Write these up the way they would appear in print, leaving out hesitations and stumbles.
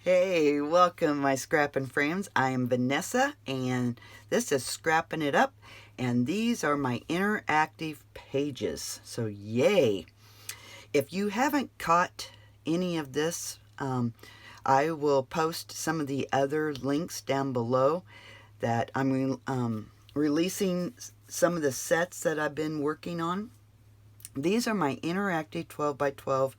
Hey, welcome my scrapping friends. I am Vanessa and this is Scrapping It Up, and these are my interactive pages. So yay. If you haven't caught any of this, I will post some of the other links down below that I'm releasing some of the sets that I've been working on. These are my interactive 12 by 12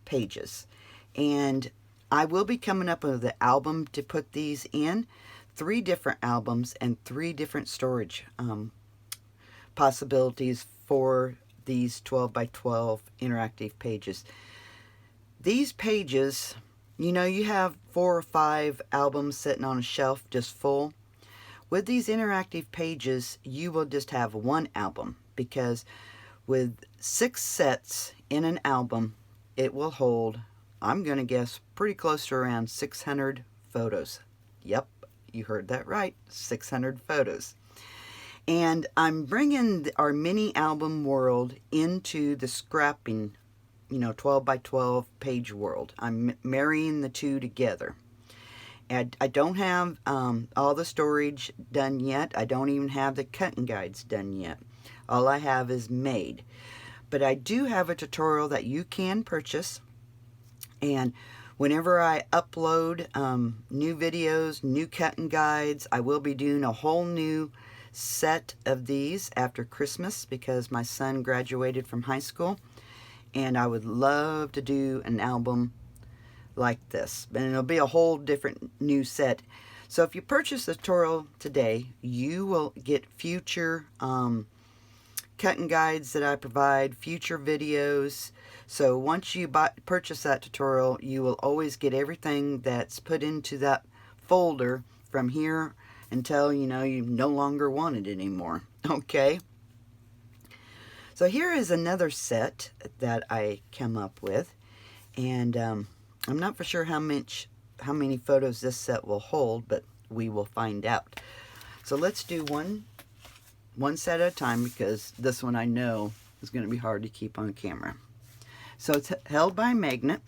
pages, and I will be coming up with the album to put these in. 3 different albums and 3 different storage possibilities for these 12 by 12 interactive pages. These pages, you know, you have 4 or 5 albums sitting on a shelf just full. With these interactive pages, you will just have one album, because with 6 sets in an album, it will hold, I'm going to guess, pretty close to around 600 photos. Yep, you heard that right, 600 photos. And I'm bringing our mini album world into the scrapping, 12 by 12 page world. I'm marrying the two together. And I don't have all the storage done yet. I don't even have the cutting guides done yet. All I have is made. But I do have a tutorial that you can purchase. And whenever I upload new videos, new cutting guides, I will be doing a whole new set of these after Christmas, because my son graduated from high school. And I would love to do an album like this. And it'll be a whole different new set. So if you purchase the tutorial today, you will get future cutting guides that I provide, future videos. So once you purchase that tutorial, you will always get everything that's put into that folder from here until you no longer want it anymore. Okay? So here is another set that I came up with, and I'm not for sure how many photos this set will hold, but we will find out. So let's do one set at a time, because this one I know is going to be hard to keep on camera. So it's held by a magnet,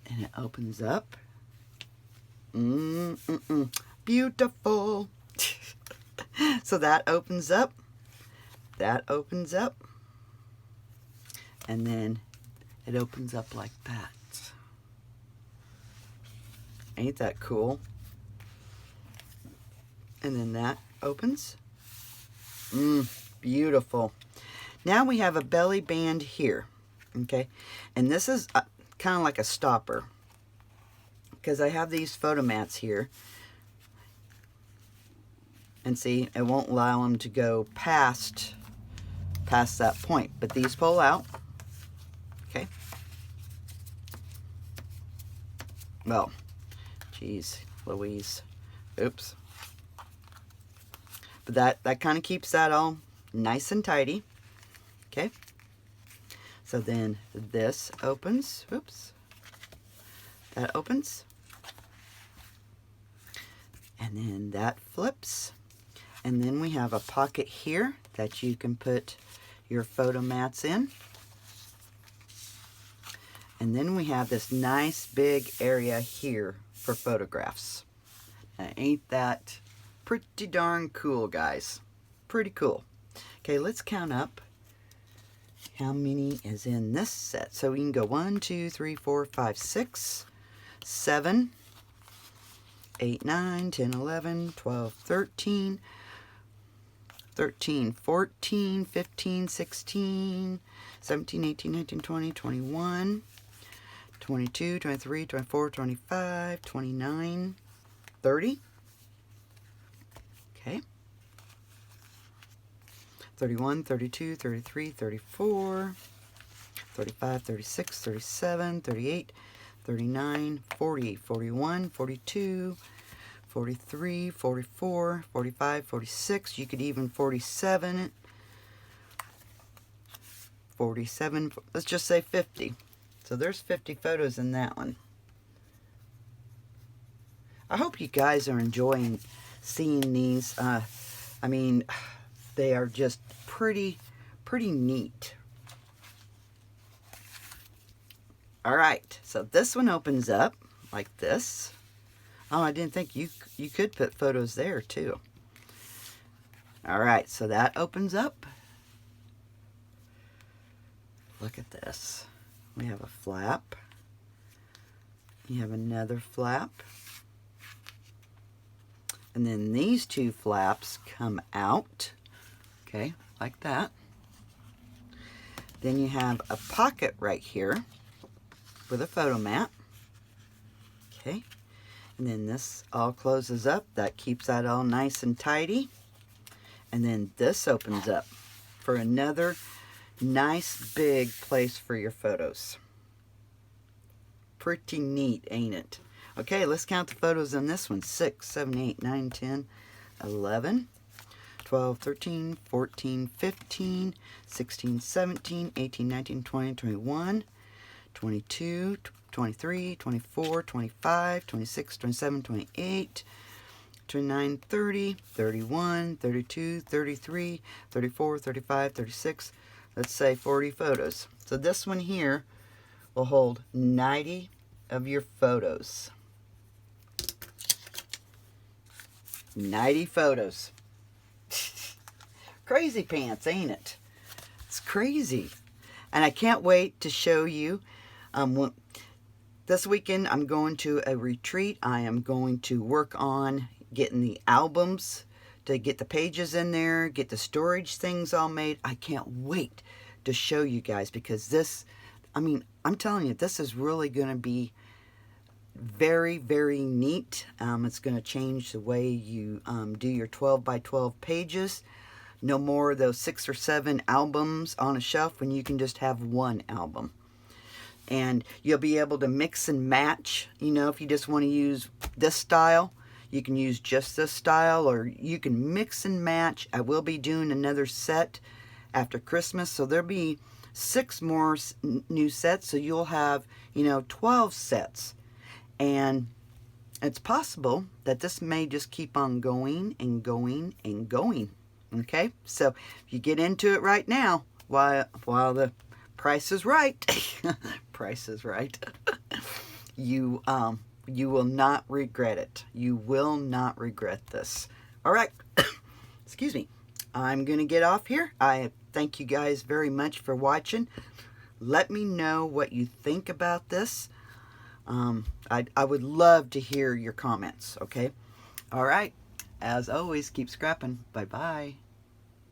and it opens up. Beautiful. So that opens up. That opens up. And then it opens up like that. Ain't that cool? And then that opens. Beautiful. Now we have a belly band here. Okay, and this is kind of like a stopper, because I have these photo mats here, and see, it won't allow them to go past that point, but these pull out. Okay, well, geez Louise, oops, but that kind of keeps that all nice and tidy. Okay, so then this opens, oops, that opens, and then that flips, and then we have a pocket here that you can put your photo mats in, and then we have this nice big area here for photographs. Now, ain't that pretty darn cool, guys? Pretty cool. Okay, let's count up how many is in this set. So we can go 1, 2, 3, 4, 5, 6, 7, 8, 9, 10, 11, 12, 13, 14, 15, 16, 17, 18, 19, 20, 21, 22, 23, 24, 25, 29, 30. Okay. 31, 32, 33, 34, 35, 36, 37, 38, 39, 40, 41, 42, 43, 44, 45, 46. You could even 47, 47, let's just say 50. So there's 50 photos in that one. I hope you guys are enjoying seeing these. I mean, they are just pretty neat. All right, so this one opens up like this. Oh, I didn't think you could put photos there too. All right, so that opens up. Look at this. We have a flap. You have another flap. And then these two flaps come out. Okay, like that. Then you have a pocket right here with a photo mat. Okay. And then this all closes up. That keeps that all nice and tidy. And then this opens up for another nice big place for your photos. Pretty neat, ain't it? Okay, let's count the photos on this one. 6, 7, 8, 9, 10, 11, 12, 13, 14, 15, 16, 17, 18, 19, 20, 21, 22, 23, 24, 25, 26, 27, 28, 29, 30, 31, 32, 33, 34, 35, 36, let's say 40 photos. So this one here will hold 90 of your photos. 90 photos. Crazy pants, ain't it? It's crazy. And I can't wait to show you. This weekend I'm going to a retreat. I am going to work on getting the albums, to get the pages in there, get the storage things all made. I can't wait to show you guys, because this, I mean, I'm telling you, this is really going to be very, very neat. It's going to change the way you do your 12 by 12 pages. No more of those 6 or 7 albums on a shelf when you can just have one album. And you'll be able to mix and match. You know, if you just want to use this style, you can use just this style, or you can mix and match. I will be doing another set after Christmas, so there'll be 6 more new sets, so you'll have, you know, 12 sets. And it's possible that this may just keep on going and going and going. Okay, so if you get into it right now, while the price is right, price is right, you will not regret it. You will not regret this. All right, excuse me. I'm gonna get off here. I thank you guys very much for watching. Let me know what you think about this. I would love to hear your comments, okay? All right. As always, keep scrapping. Bye-bye.